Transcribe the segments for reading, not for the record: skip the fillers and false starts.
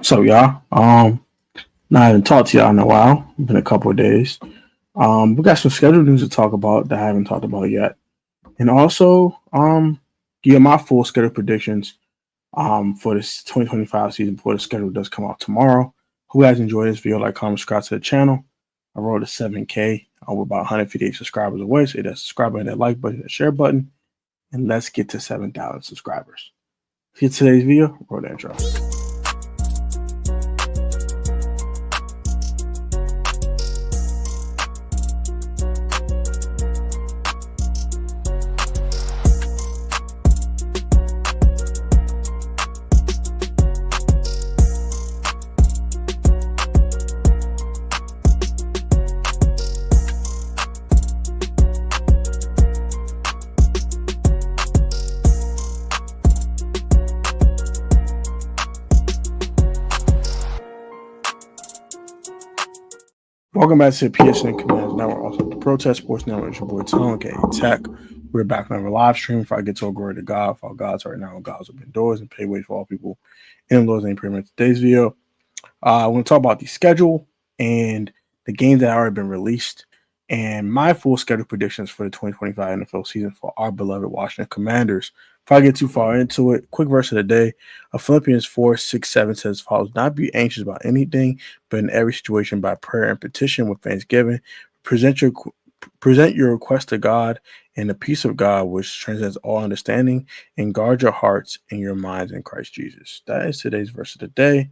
So y'all, not haven't talked to y'all in a while. It's been a couple of days. We got some scheduled news to talk about that I haven't talked about yet, and also give my full schedule predictions for this 2025 season before the schedule does come out tomorrow. Hope you guys enjoy this video. Like, comment, subscribe to the channel. I rolled a 7K. We're about 158 subscribers away. So hit that subscribe button, that like button, that share button, and let's get to 7,000 subscribers. Here's today's video. Roll the intro. Welcome back to the PSN Commands Network, also the Protest Sports Network. It's your boy Tone, aka Tech. We're back on our live stream. If I get to a glory to God, for all God's right now, God's open doors and pay way for all people in the Lord's name. Pretty much today's video. I want to talk about the schedule and the games that have already been released and my full schedule predictions for the 2025 NFL season for our beloved Washington Commanders. Before I get too far into it, quick verse of the day. Philippians 4:6-7 says as follows: Not be anxious about anything, but in every situation by prayer and petition with thanksgiving, present your request to God, and the peace of God, which transcends all understanding, and guard your hearts and your minds in Christ Jesus. That is today's verse of the day.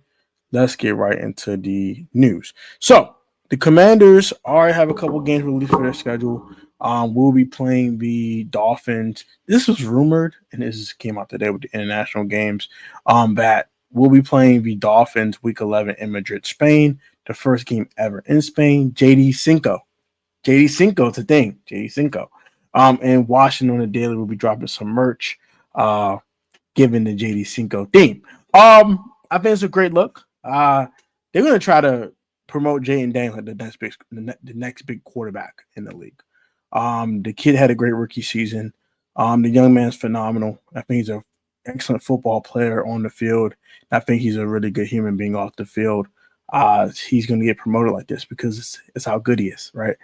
Let's get right into the news. So the Commanders already have a couple games released for their schedule. We'll be playing the Dolphins. This was rumored, and this came out today with the international games. That we'll be playing the Dolphins week 11 in Madrid, Spain. The first game ever in Spain. JD Cinco, it's a thing. JD Cinco. And Washington on the daily will be dropping some merch, given the JD Cinco theme. I think it's a great look. They're going to try to promote Jaden Daniels like the next big quarterback in the league. The kid had a great rookie season. The young man's phenomenal. I think he's an excellent football player on the field. I think he's a really good human being off the field. He's going to get promoted like this because it's how good he is, right?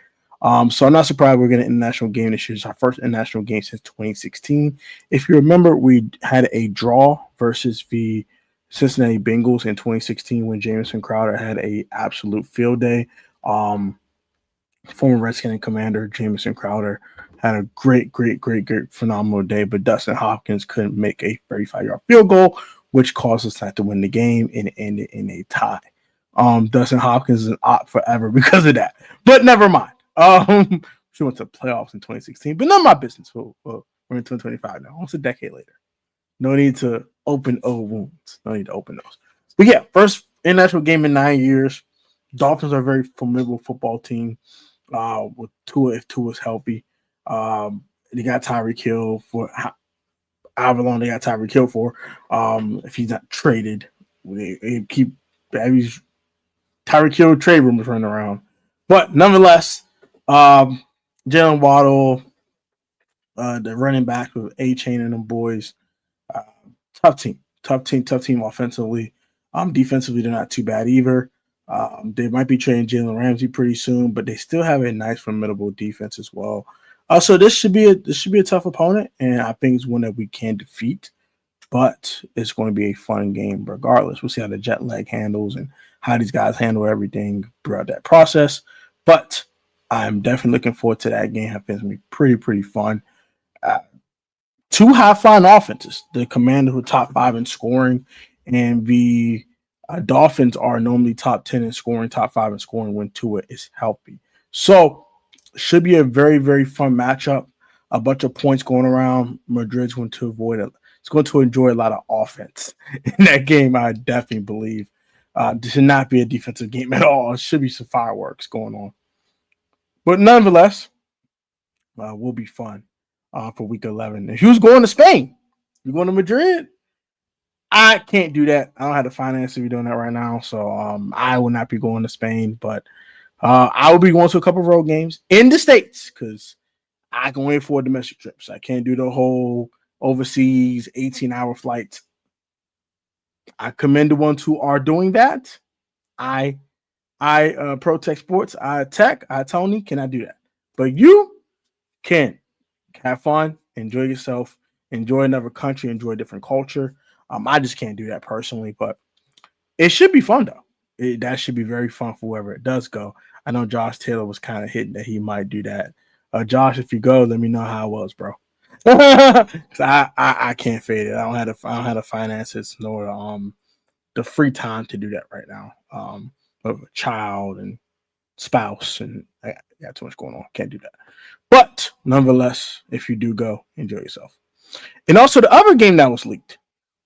So I'm not surprised we're getting an international game this year. It's our first international game since 2016. If you remember, we had a draw versus the Cincinnati Bengals in 2016 when Jamison Crowder had a absolute field day. Former Redskin commander Jamison Crowder had a great, phenomenal day, but Dustin Hopkins couldn't make a 35-yard field goal, which caused us not to win the game and ended in a tie. Dustin Hopkins is an op forever because of that, but never mind. She went to playoffs in 2016, but none of my business. We're in 2025 now, almost a decade later. No need to open old wounds. No need to open those. But yeah, first international game in 9 years. Dolphins are a very formidable football team. With Tua, if Tua's healthy, they got Tyreek Hill for however long they got Tyreek Hill for. If he's not traded, they keep these Tyreek Hill trade rumors running around. But nonetheless, Jalen Waddle, the running back with A-Chain and them boys. Uh, tough team offensively. Defensively, they're not too bad either. They might be trading Jalen Ramsey pretty soon, but they still have a nice, formidable defense as well. So this should be a tough opponent, and I think it's one that we can defeat. But it's going to be a fun game regardless. We'll see how the jet lag handles and how these guys handle everything throughout that process. But I'm definitely looking forward to that game. I think it's going to be pretty fun. Two high-flying offenses. The Commanders were top 5 in scoring, and the Dolphins are normally top 10 in scoring, top 5 in scoring when Tua is healthy. So should be a very fun matchup. A bunch of points going around. Madrid's going to avoid it. It's going to enjoy a lot of offense in that game. I definitely believe this should not be a defensive game at all. It should be some fireworks going on, but nonetheless, will be fun for Week 11. If he was going to Spain, you're going to Madrid. I can't do that. I don't have the finances to be doing that right now, so I will not be going to Spain. But I will be going to a couple of road games in the States because I can wait for domestic trips. I can't do the whole overseas 18-hour flights. I commend the ones who are doing that. I protect sports. I tech. I Tony cannot do that, but you can have fun, enjoy yourself, enjoy another country, enjoy a different culture. I just can't do that personally, but it should be fun though. That should be very fun for whoever it does go. I know Josh Taylor was kind of hitting that he might do that. Josh, if you go, let me know how it was, bro. 'Cause I can't fade it. I don't have the finances nor the free time to do that right now. Of a child and spouse, and I got too much going on. Can't do that. But nonetheless, if you do go, enjoy yourself. And also the other game that was leaked,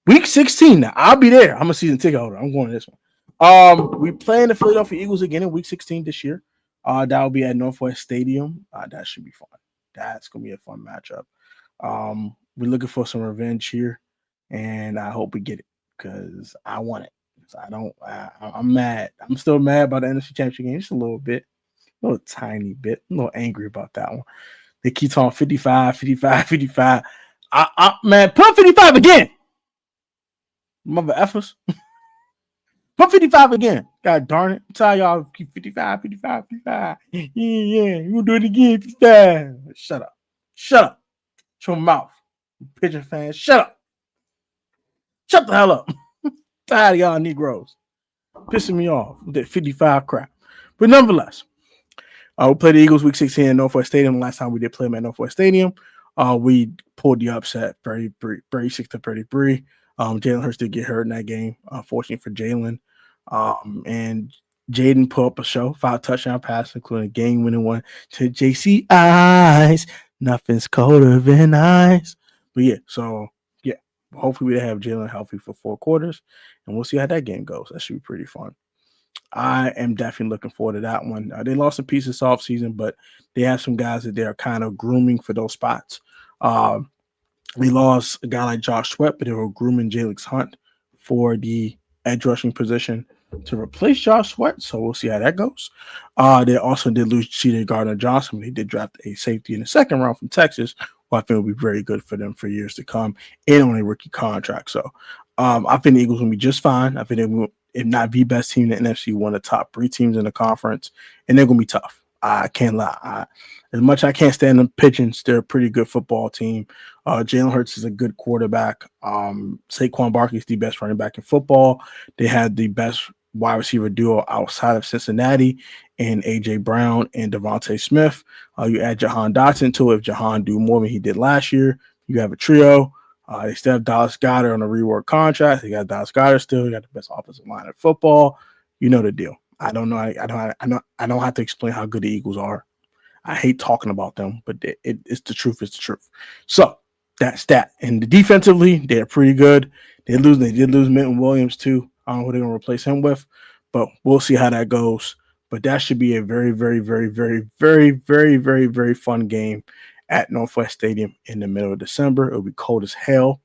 week 16. Now I'll be there. I'm a season ticket holder. I'm going to this one. We playing the Philadelphia Eagles again in week 16 this year. That will be at Northwest Stadium. That should be fun. That's gonna be a fun matchup. We're looking for some revenge here, and I hope we get it because I want it. So I'm mad. I'm still mad about the NFC Championship game, just a little bit, a little tiny bit. I'm a little angry about that one. They keep talking 55, 55, 55. Man, put 55 again. Mother effers. Put 55 again. God darn it. I'm tired y'all keep 55, 55, 55. Yeah. You gonna do it again, 55. Shut up. Shut up. Shut your mouth. Pigeon fans. Shut up. Shut the hell up. Tired of y'all Negroes. Pissing me off with that 55 crap. But nonetheless, we played the Eagles week 16 at Northwest Stadium. Last time we did play them at Northwest Stadium, we pulled the upset 36-33. Jalen Hurts did get hurt in that game, unfortunately for Jalen. And Jaden put up a show, 5 touchdown passes, including a game-winning one to JC Eyes. Nothing's colder than ice. But yeah, hopefully we have Jalen healthy for 4 quarters, and we'll see how that game goes. That should be pretty fun. I am definitely looking forward to that one. They lost some pieces off season, but they have some guys that they're kind of grooming for those spots. We lost a guy like Josh Sweat, but they were grooming Jalix Hunt for the edge rushing position to replace Josh Sweat. So we'll see how that goes. They also did lose C.J. Gardner-Johnson. They did draft a safety in the second round from Texas, who I think will be very good for them for years to come and on a rookie contract. So I think the Eagles will be just fine. I think they will, if not the best team in the NFC, one of the top 3 teams in the conference, and they're going to be tough. I can't lie. As much as I can't stand them Pigeons, they're a pretty good football team. Jalen Hurts is a good quarterback. Saquon Barkley is the best running back in football. They had the best wide receiver duo outside of Cincinnati and A.J. Brown and Devontae Smith. You add Jahan Dotson to it. If Jahan do more than he did last year, you have a trio. They still have Dallas Goedert on a rework contract. They got Dallas Goedert still. They got the best offensive line in football. You know the deal. I don't know. I don't have to explain how good the Eagles are. I hate talking about them, but it's the truth. It's the truth. So that's that. And defensively, they're pretty good. They did lose Milton Williams too. I don't know who they're gonna replace him with, but we'll see how that goes. But that should be a very, very, very, very, very, very, very, very fun game at Northwest Stadium in the middle of December. It'll be cold as hell.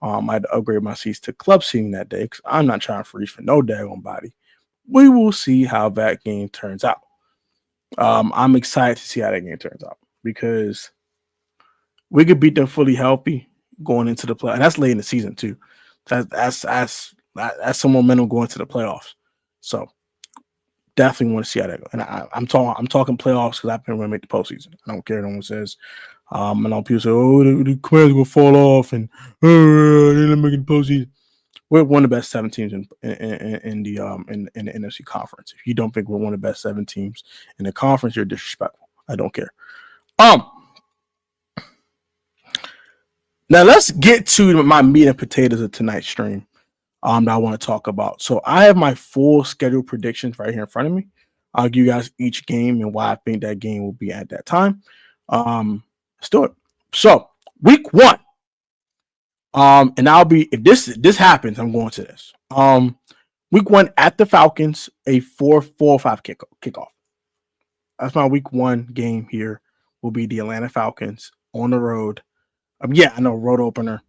I had to upgrade my seats to club seating that day because I'm not trying to freeze for no daggone body. We will see how that game turns out. I'm excited to see how that game turns out because we could beat them fully healthy going into the play. And that's late in the season too. That's some momentum going to the playoffs. So definitely want to see how that goes. And I'm talking playoffs because I've been going to make the postseason. I don't care what anyone says. I know people say, "Oh, the Commanders will fall off and they're not making the postseason." We're one of the best 7 teams in the NFC conference. If you don't think we're one of the best 7 teams in the conference, you're disrespectful. I don't care. Now let's get to my meat and potatoes of tonight's stream. That I want to talk about. So I have my full schedule predictions right here in front of me. I'll give you guys each game and why I think that game will be at that time. Let's do it. So week 1. And I'll be, if this happens, I'm going to this. Week 1 at the Falcons, a 4-5 kickoff. That's my week 1 game here. Will be the Atlanta Falcons on the road. Yeah, I know, road opener,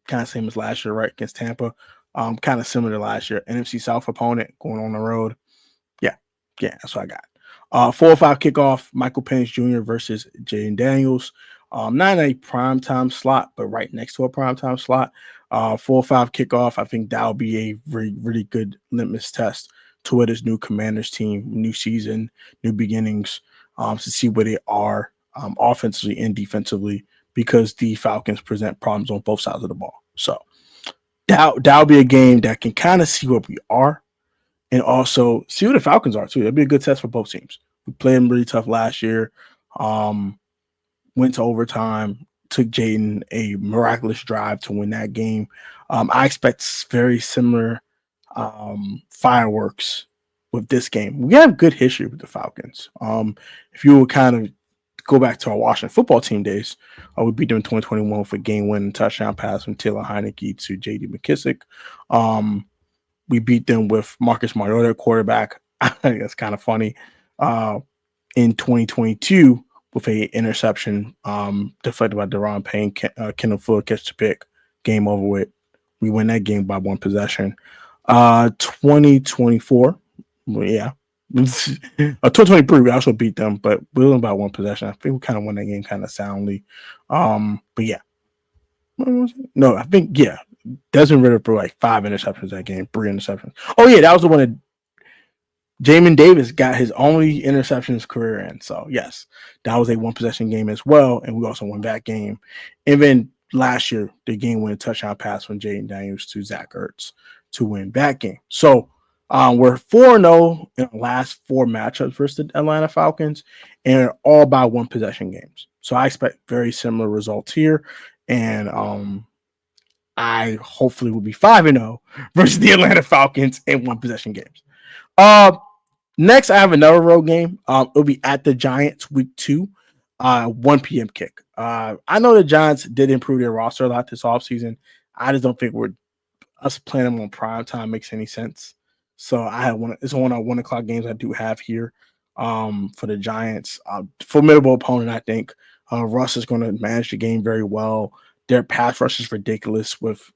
kind of same as last year, right? Against Tampa. Kind of similar to last year. NFC South opponent going on the road. Yeah, that's what I got. 4-5 kickoff. Michael Penix Jr. versus Jaden Daniels. Not in a primetime slot, but right next to a primetime slot. 4-5 kickoff. I think that'll be a really, really good litmus test toward this new Commanders team, new season, new beginnings, to see where they are offensively and defensively, because the Falcons present problems on both sides of the ball. So that'll be a game that can kind of see where we are and also see where the Falcons are too. That'll be a good test for both teams. We played them really tough last year. Went to overtime, took Jaden a miraculous drive to win that game. I expect very similar fireworks with this game. We have good history with the Falcons. If you would kind of go back to our Washington football team days, we beat them in 2021 for game-winning touchdown pass from Taylor Heineke to J.D. McKissick. We beat them with Marcus Mariota, quarterback. That's kind of funny. In 2022, with a interception deflected by Deron Payne, Kendall Fuller catch the pick, game over with. We win that game by one possession. 2024, well, yeah. 2023, we also beat them, but we won by one possession. I think we kind of won that game kind of soundly. But yeah. No, I think, yeah. Desmond Ridder threw like 5 interceptions that game, 3 interceptions. Oh, yeah, that was the one that Jamin Davis got his only interception in his career in. So, yes, that was a one-possession game as well, and we also won that game. And then last year, the game-winning touchdown pass from Jaden Daniels to Zach Ertz to win that game. So, we're 4-0 in the last 4 matchups versus the Atlanta Falcons, and all by one-possession games. So, I expect very similar results here, and I hopefully will be 5-0 versus the Atlanta Falcons in one-possession games. Next, I have another road game. It'll be at the Giants week 2, 1 p.m. kick. I know the Giants did improve their roster a lot this offseason. I just don't think us playing them on prime time makes any sense. So I have it's one of 1 o'clock games I do have here for the Giants. Formidable opponent, I think. Russ is going to manage the game very well. Their pass rush is ridiculous with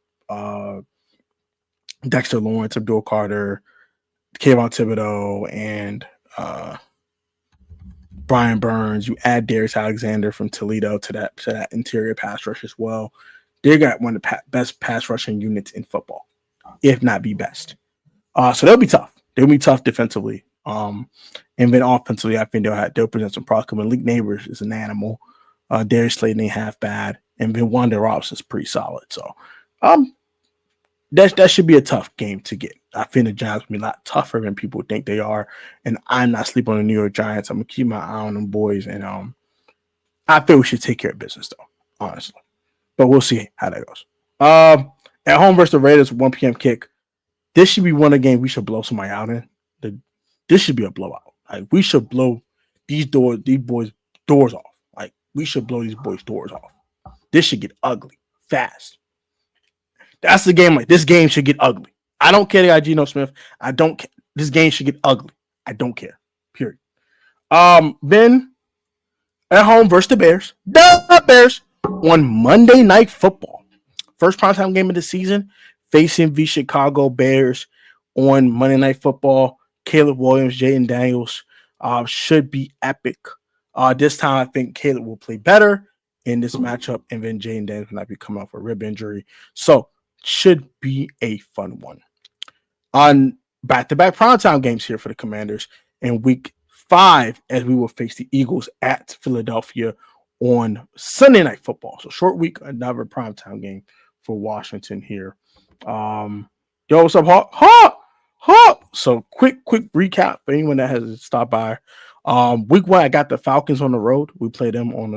Dexter Lawrence, Abdul Carter, Kayvon Thibodeau, and Brian Burns. You add Darius Alexander from Toledo to that interior pass rush as well. They got one of the best pass rushing units in football, if not the best. So they'll be tough. They'll be tough defensively. And then offensively, I think they'll present some problems. Malik Neighbors is an animal. Darius Slayton ain't half bad, and then Wanda Robinson's pretty solid. So that should be a tough game to get. I think the Giants will be a lot tougher than people think they are, and I'm not sleeping on the New York Giants. I'm gonna keep my eye on them boys, and I feel we should take care of business though, honestly. But we'll see how that goes. At home versus the Raiders, 1 p.m. kick. This should be one of the games we should blow somebody out in. This should be a blowout. Like, we should blow these boys' doors off. Like, we should blow these boys' doors off. This should get ugly fast. That's the game. Like, this game should get ugly. I don't care that Geno Smith. I don't care. This game should get ugly. I don't care. Period. Then at home versus the Bears. The Bears on Monday Night Football. First primetime game of the season, facing the Chicago Bears on Monday Night Football. Caleb Williams, Jaden Daniels should be epic. This time, I think Caleb will play better in this matchup, and then Jaden Daniels will not be coming off a rib injury. So, should be a fun one. On back-to-back primetime games here for the Commanders in week 5, as we will face the Eagles at Philadelphia on Sunday Night Football. So, short week, another primetime game for Washington here. Yo, what's up, Hawk? So quick recap for anyone that has stopped by. Week 1, I got the Falcons on the road. We played them on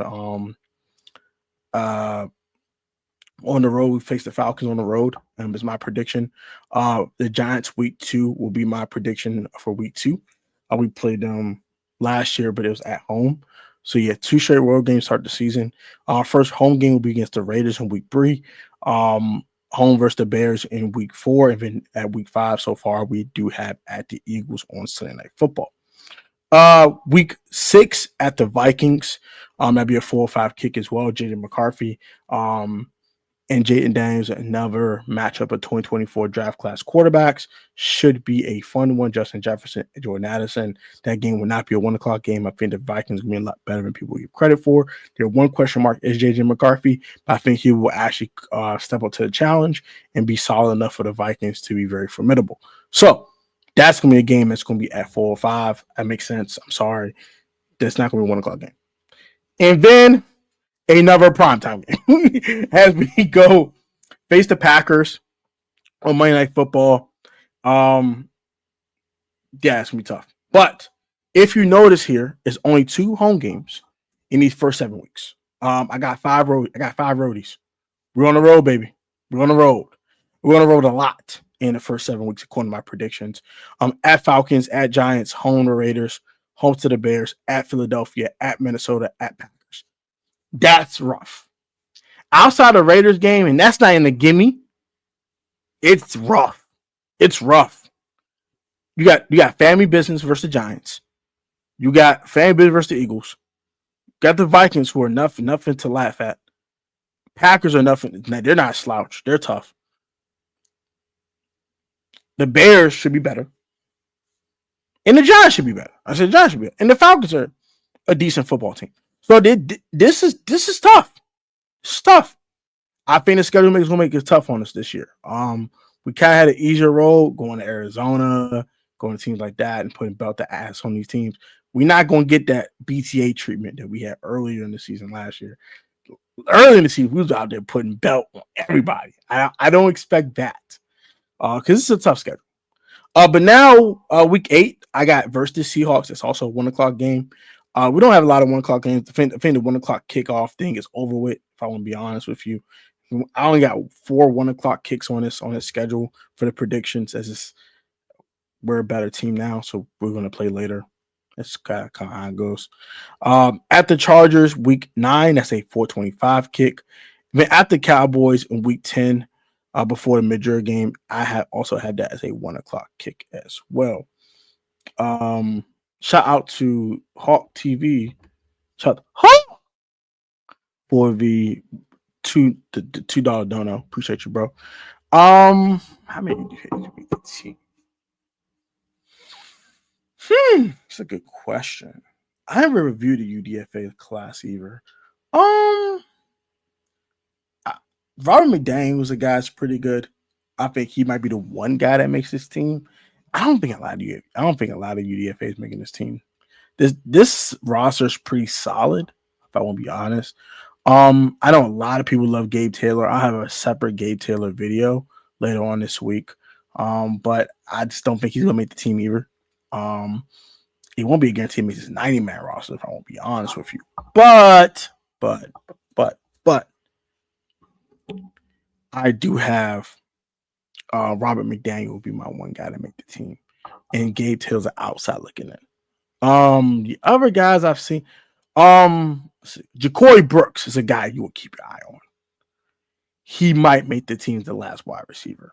the road. We faced the Falcons on the road. Is my prediction. The Giants week 2 will be my prediction for week 2. We played them last year, but it was at home. So yeah, 2 straight road games start the season. Our first home game will be against the Raiders in week 3. Home versus the Bears in week 4, and then at week 5 so far, we do have at the Eagles on Sunday Night Football. Week 6 at the Vikings. That'd be a 4-5 kick as well. Jaden McCarthy and Jayden Daniels, another matchup of 2024 draft class quarterbacks. Should be a fun one. Justin Jefferson and Jordan Addison. That game will not be a 1 o'clock game. I think the Vikings will be a lot better than people give credit for. Their one question mark is JJ McCarthy, but I think he will actually step up to the challenge and be solid enough for the Vikings to be very formidable. So that's going to be a game that's going to be at 4 or 5. That makes sense. I'm sorry. That's not going to be a 1 o'clock game. And then another primetime game as we go face the Packers on Monday Night Football. Yeah, it's going to be tough. But if you notice here, it's only 2 home games in these first 7 weeks. I got 5 roadies. We're on the road, baby. We're on the road. We're on the road a lot in the first 7 weeks, according to my predictions. At Falcons, at Giants, home to Raiders, home to the Bears, at Philadelphia, at Minnesota, at Packers. That's rough. Outside the Raiders game, and that's not in the gimme, it's rough. It's rough. You got family business versus the Giants. You got family business versus the Eagles. You got the Vikings, who are nothing to laugh at. Packers are nothing. They're not slouch. They're tough. The Bears should be better. And the Giants should be better. I said the Giants should be better. And the Falcons are a decent football team. So this is tough. It's tough. I think the schedule is going to make it tough on us this year. We kind of had an easier road going to Arizona, going to teams like that, and putting belt to ass on these teams. We're not going to get that BTA treatment that we had earlier in the season last year. Early in the season, we was out there putting belt on everybody. I don't expect that because it's a tough schedule. But now, week 8, I got versus the Seahawks. It's also a 1 o'clock game. We don't have a lot of 1 o'clock games. I think the 1 o'clock kickoff thing is over with, if I want to be honest with you. I only got 4 1 o'clock kicks on this schedule for the predictions, as we're a better team now, so we're going to play later. That's kind of how it goes. At the Chargers, week 9, that's a 4:25 kick. Then at the Cowboys in week 10, before the mid-year game, I also had that as a 1 o'clock kick as well. Shout out to Hawk TV. Shout out Hawk for the $2 dono. Appreciate you, bro. How many UDFAs we get see? It's a good question. I never reviewed a UDFA class either. Robert McDaniel was a guy that's pretty good. I think he might be the one guy that makes this team. I don't think a lot of UDFAs making this team. This roster is pretty solid, if I want to be honest. I know a lot of people love Gabe Taylor. I have a separate Gabe Taylor video later on this week. But I just don't think he's gonna make the team either. He won't be a guarantee makes his 90-man roster, if I won't be honest with you. But I do have Robert McDaniel will be my one guy to make the team, and Gabe Taylor's an outside looking in. The other guys I've seen, Ja'Cory Brooks is a guy you will keep your eye on. He might make the team the last wide receiver.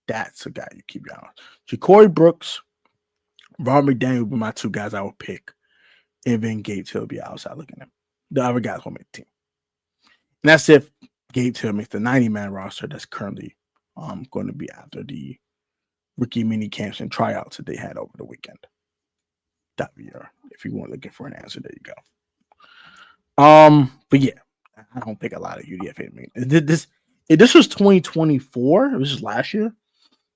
That's a guy you keep your eye on. Ja'Cory Brooks, Robert McDaniel will be my 2 guys I would pick, and then Gabe Taylor will be outside looking in. The other guys will make the team. And that's if Gabe Taylor makes the 90-man roster that's currently going to be after the rookie mini camps and tryouts that they had over the weekend. That be if you weren't looking for an answer, there you go. But yeah, I don't think a lot of UDFA made this. This was 2024. It was just last year,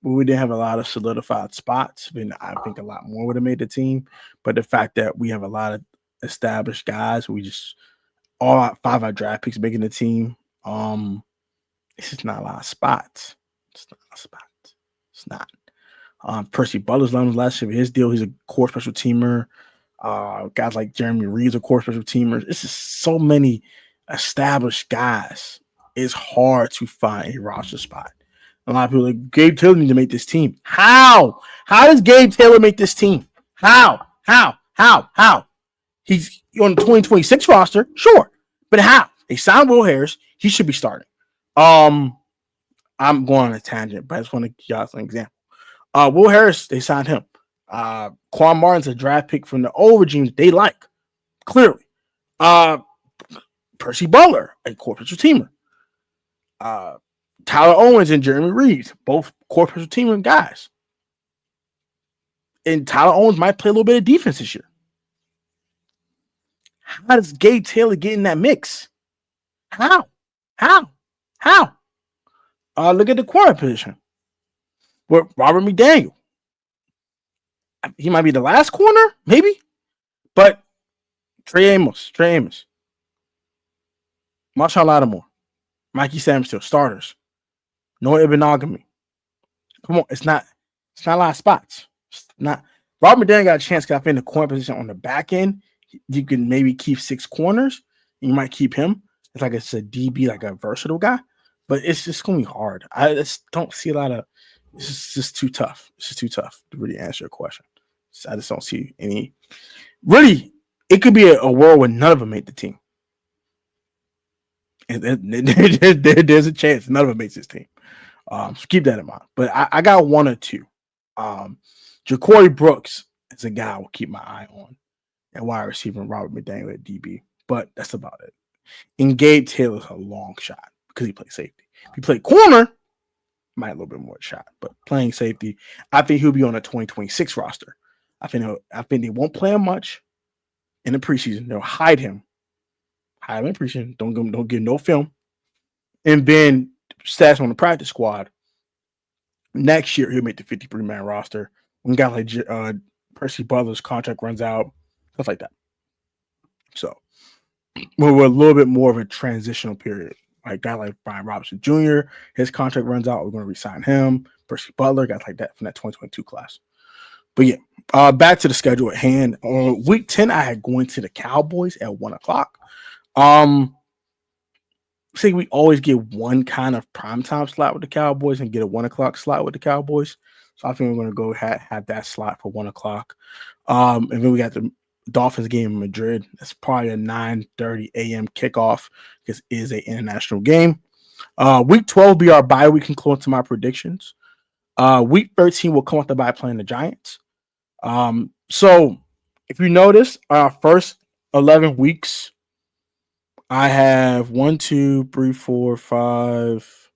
but we didn't have a lot of solidified spots. Then I think a lot more would have made the team. But the fact that we have a lot of established guys, we just all 5 of our draft picks making the team. It's just not a lot of spots. It's not. Percy Butler's learned last year of his deal. He's a core special teamer. Guys like Jeremy Reeves are core special teamers. It's just so many established guys. It's hard to find a roster spot. A lot of people are like, Gabe Taylor needs to make this team. How? How does Gabe Taylor make this team? How? He's on the 2026 roster, sure. But how? They signed Will Harris. He should be starting. I'm going on a tangent, but I just want to give you an example. Will Harris, they signed him. Quan Martin's a draft pick from the old regime they like, clearly. Percy Butler, a corporate teamer. Tyler Owens and Jeremy Reeves, both core special team guys. And Tyler Owens might play a little bit of defense this year. How does Gabe Taylor get in that mix? How? Look at the corner position. With Robert McDaniel. He might be the last corner, maybe. But Trey Amos. Marshawn Lattimore. Mikey Samsdale, starters. Noah Ibenagami. Come on, it's not a lot of spots. It's not. Robert McDaniel got a chance to get in the corner position on the back end. You can maybe keep 6 corners. You might keep him. It's like it's a DB, like a versatile guy. But it's just going to be hard. I just don't see a lot of – it's just too tough. It's just too tough to really answer your question. So I just don't see any – really, it could be a world where none of them make the team. And there's a chance none of them makes this team. So keep that in mind. But I got 1 or 2. Ja'Cory Brooks is a guy I will keep my eye on. And wide receiver Robert McDaniel at DB. But that's about it. And Gabe Taylor's a long shot because he plays safety. If he played corner, might a little bit more shot. But playing safety, I think he'll be on a 2026 roster. I think they won't play him much in the preseason. They'll hide him. Hide him in preseason. Don't give no film. And then stats on the practice squad. Next year, he'll make the 53-man roster. When guys like Percy Butler's contract runs out, stuff like that. So we're a little bit more of a transitional period. Like a guy like Brian Robinson Jr., his contract runs out. We're going to re-sign him. Percy Butler, guys like that from that 2022 class. But yeah, back to the schedule at hand. On week 10, I had going to the Cowboys at 1 o'clock. See, we always get one kind of primetime slot with the Cowboys and get a 1 o'clock slot with the Cowboys. So I think we're going to go have that slot for 1 o'clock. And then we got the Dolphins game in Madrid. That's probably a 9:30 a.m. kickoff because it is an international game. Week 12 will be our bye week and close to my predictions. Week 13 will come off the bye playing the Giants. So if you notice, our first 11 weeks, I have 1, 2, 3, 4, 5,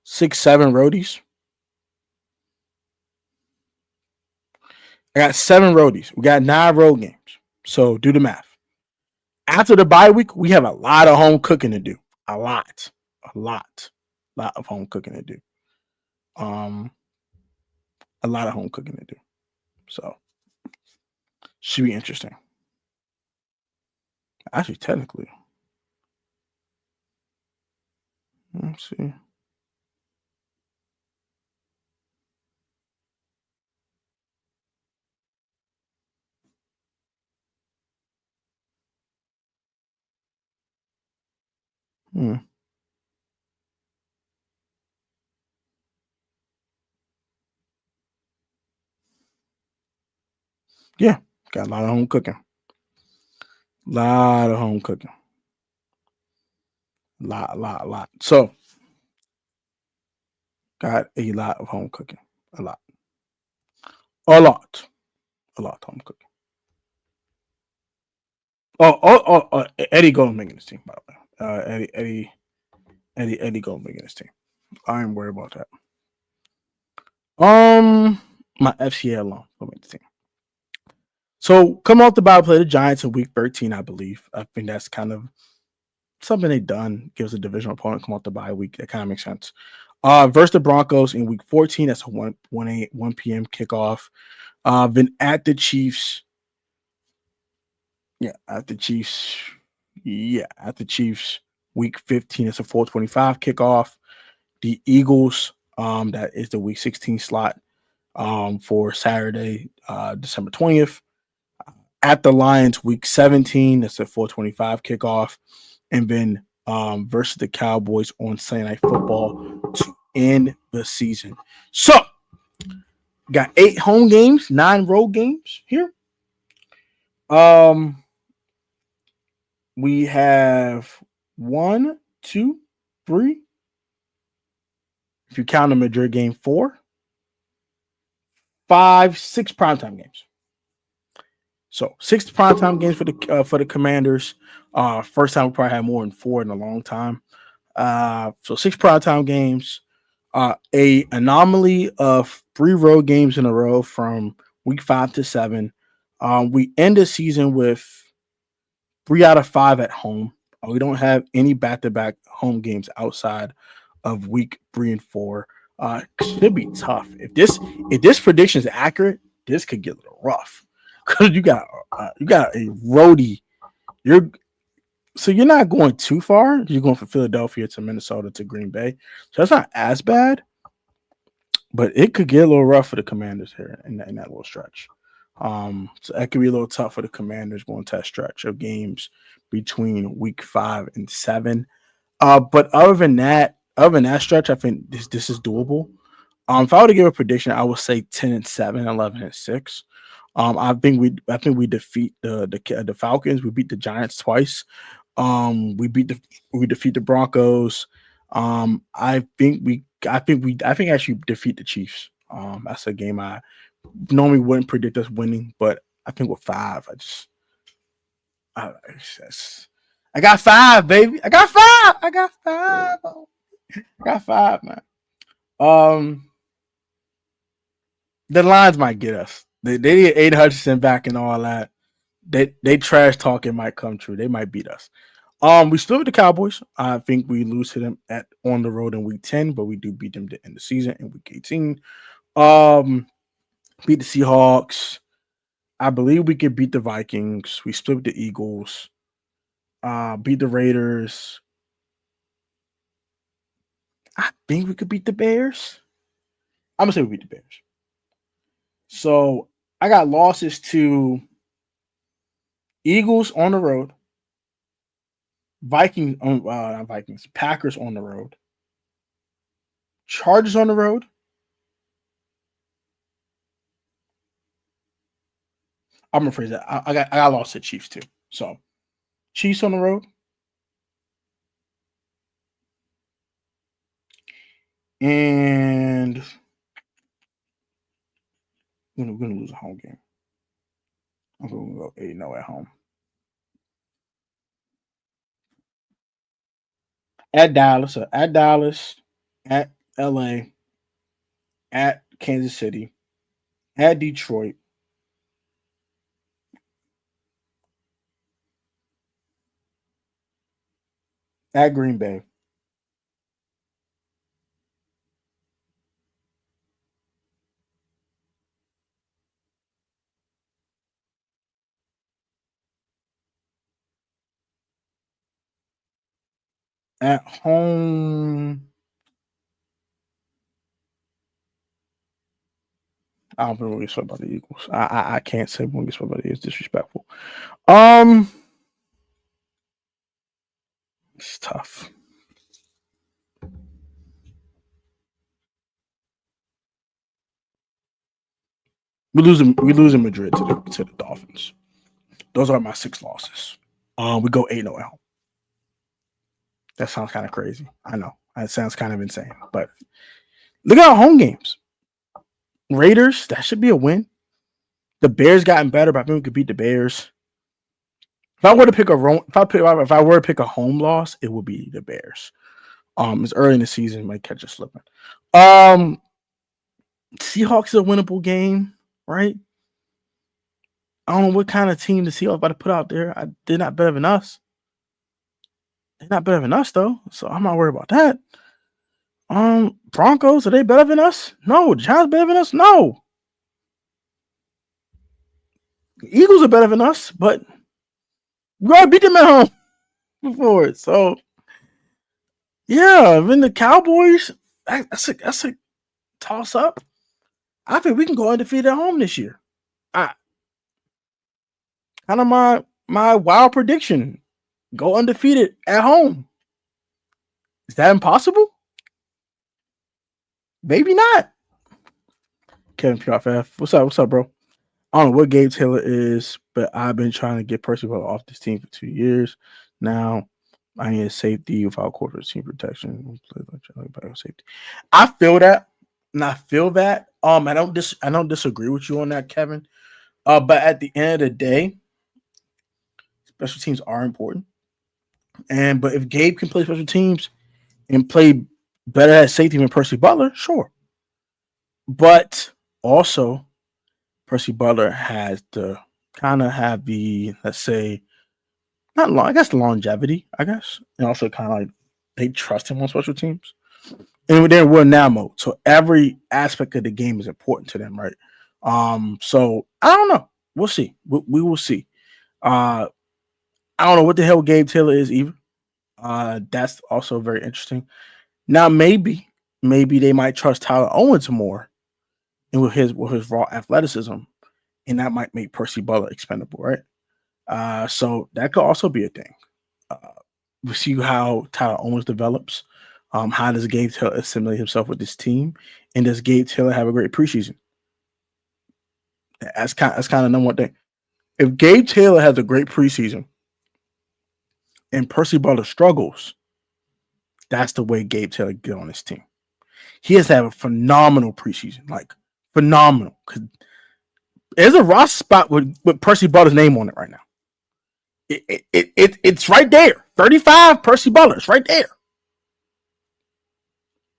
6, 7 roadies. I got 7 roadies. We got 9 road games. So do the math. After the bye week, we have a lot of home cooking to do. A lot of home cooking to do. A lot of home cooking to do. So should be interesting. Actually, technically. Let's see. Yeah, got a lot of home cooking. Lot. So, got a lot of home cooking. A lot of home cooking. Eddie Golden making this team, by the way. Eddie Golden making this team. I ain't worried about that. My FCA alone will make the team. So come off the bye, play the Giants in week 13, I believe. I think that's kind of something they've done. Gives a divisional opponent come off the bye week. That kind of makes sense. Versus the Broncos in week 14, that's a 1 p.m. kickoff. Then at the Chiefs. At the Chiefs, week 15, it's a 4:25 kickoff. The Eagles, that is the week 16 slot for Saturday, December 20th. At the Lions, week 17, that's a 4:25 kickoff. And then versus the Cowboys on Sunday Night Football to end the season. So, got 8 home games, 9 road games here. We have 1, 2, 3. If you count the Madrid game, 4, 5, 6 primetime games. So 6 primetime games for the Commanders. First time we probably had more than 4 in a long time. So 6 primetime games. A anomaly of 3 road games in a row from week 5 to 7. We end the season with 3 out of 5 at home. We don't have any back-to-back home games outside of week 3 and 4. Should be tough. If this prediction is accurate, this could get a little rough because you got a roadie. You're not going too far. You're going from Philadelphia to Minnesota to Green Bay, so that's not as bad. But it could get a little rough for the Commanders here in that little stretch. So that could be a little tough for the Commanders going to that stretch of games between week 5 and 7. But other than that stretch, I think this is doable. If I were to give a prediction, I would say 10-7, 11-6. I think we defeat the Falcons. We beat the Giants twice. We defeat the Broncos. I think actually defeat the Chiefs. That's a game I normally wouldn't predict us winning, but I think with 5, I, I got 5, baby. I got 5. I got 5. I got 5, man. Um, the lines might get us. They get Aiden Hutchinson back and all that. They trash talking might come true. They might beat us. We still have the Cowboys. I think we lose to them on the road in week 10, but we do beat them in the season in week 18. Beat the Seahawks. I believe we could beat the Vikings. We split with the Eagles. Beat the Raiders. I think we could beat the Bears. I'm gonna say we beat the Bears. So I got losses to Eagles on the road, not Vikings, Packers on the road, Chargers on the road. I'm gonna phrase that. I got lost to Chiefs too. So Chiefs on the road, and we're gonna lose a home game. I'm gonna go 8-0 at home. At Dallas, at LA, at Kansas City, at Detroit, at Green Bay, at home. I don't think we're gonna get swept by the Eagles. I can't say we're gonna get swept by the Eagles. Disrespectful. Um, it's tough. We lose in Madrid to the Dolphins. Those are my 6 losses. We go 8-0 at home. That sounds kind of crazy. I know. That sounds kind of insane. But look at our home games. Raiders, that should be a win. The Bears gotten better, but I think we could beat the Bears. If I were to pick a home loss, it would be the Bears. It's early in the season, might catch us slipping. Um, Seahawks is a winnable game, right? I don't know what kind of team the Seahawks about to put out there. They're not better than us. They're not better than us though, so I'm not worried about that. Broncos, are they better than us? No. Giants better than us? No. Eagles are better than us, but we already beat them at home before. So yeah, then the Cowboys, that's a toss up. I think we can go undefeated at home this year. I kind of my wild prediction. Go undefeated at home. Is that impossible? Maybe not. Kevin PFF. What's up? What's up, bro? I don't know what Gabe Taylor is, but I've been trying to get Percival off this team for 2 years now. I need a safety without corporate team protection. Safety. I feel that, and I feel that. I don't disagree with you on that, Kevin. But at the end of the day, special teams are important. But if Gabe can play special teams and play better at safety than Percy Butler, sure. But also, Percy Butler has to kind of have the, let's say, not long, I guess the longevity, I guess. And also kind of like they trust him on special teams. And they're win now mode. So every aspect of the game is important to them, right? So I don't know. We'll see. We will see. I don't know what the hell Gabe Taylor is either. That's also very interesting. Now maybe they might trust Tyler Owens more and with his raw athleticism, and that might make Percy Butler expendable, right? So that could also be a thing. Uh, we'll see how Tyler Owens develops. How does Gabe Taylor assimilate himself with this team? And does Gabe Taylor have a great preseason? That's kind of number one thing. If Gabe Taylor has a great preseason and Percy Butler struggles, that's the way Gabe Taylor get on this team. He has to have a phenomenal preseason, like phenomenal. Because there's a roster spot with Percy Butler's name on it right now. It's right there. 35 Percy Butler. It's right there.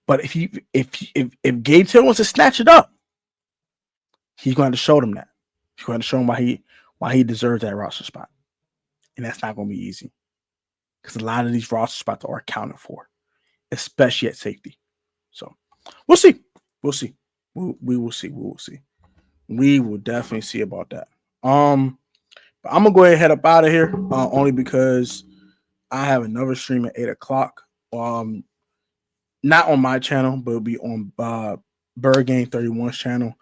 But if Gabe Taylor wants to snatch it up, he's going to show them that. He's going to show them why he deserves that roster spot. And that's not going to be easy. Because a lot of these roster spots are accounted for, especially at safety. So we'll see. We'll see. We will see. We will see. We will definitely see about that. But I'm gonna go ahead and head up out of here, only because I have another stream at 8:00. Not on my channel, but it'll be on Bird Game 31's channel.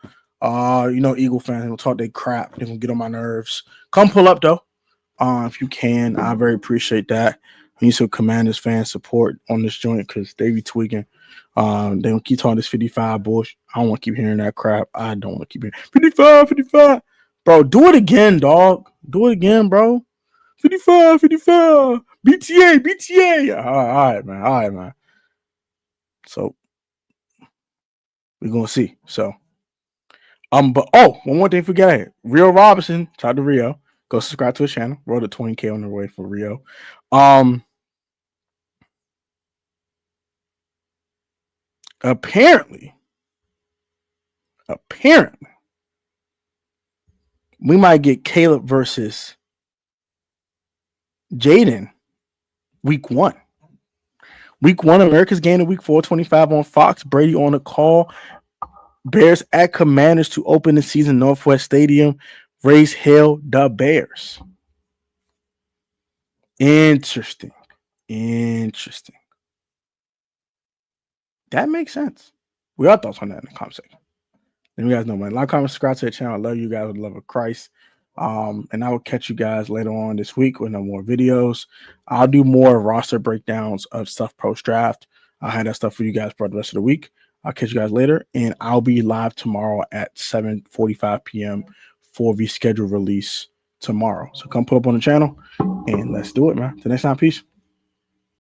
Eagle fans will talk their crap. They're gonna get on my nerves. Come pull up though, if you can. I very appreciate that. I need some Commanders fan support on this joint because they be tweaking. They don't keep talking this 55 bullshit. I don't want to keep hearing that crap. I don't want to keep hearing 55. Bro, do it again, dog. Do it again, bro. 55. BTA. All right, man. So we're gonna see. So but one more thing, forget it. Rio Robinson, shout out to Rio. Go subscribe to his channel. Roll the 20K on the way for Rio. Apparently, we might get Caleb versus Jaden week 1. Week 1, America's game in week 425 on Fox. Brady on the call. Bears at Commanders to open the season, Northwest Stadium. Raise hail the Bears. Interesting. That makes sense. We all thoughts on that in the comment section. Let you guys know, man. Like, comment, subscribe to the channel. I love you guys with the love of Christ. And I will catch you guys later on this week with no more videos. I'll do more roster breakdowns of stuff post-draft. I'll have that stuff for you guys for the rest of the week. I'll catch you guys later. And I'll be live tomorrow at 7:45 p.m. for the scheduled release tomorrow. So come pull up on the channel and let's do it, man. Till next time, peace.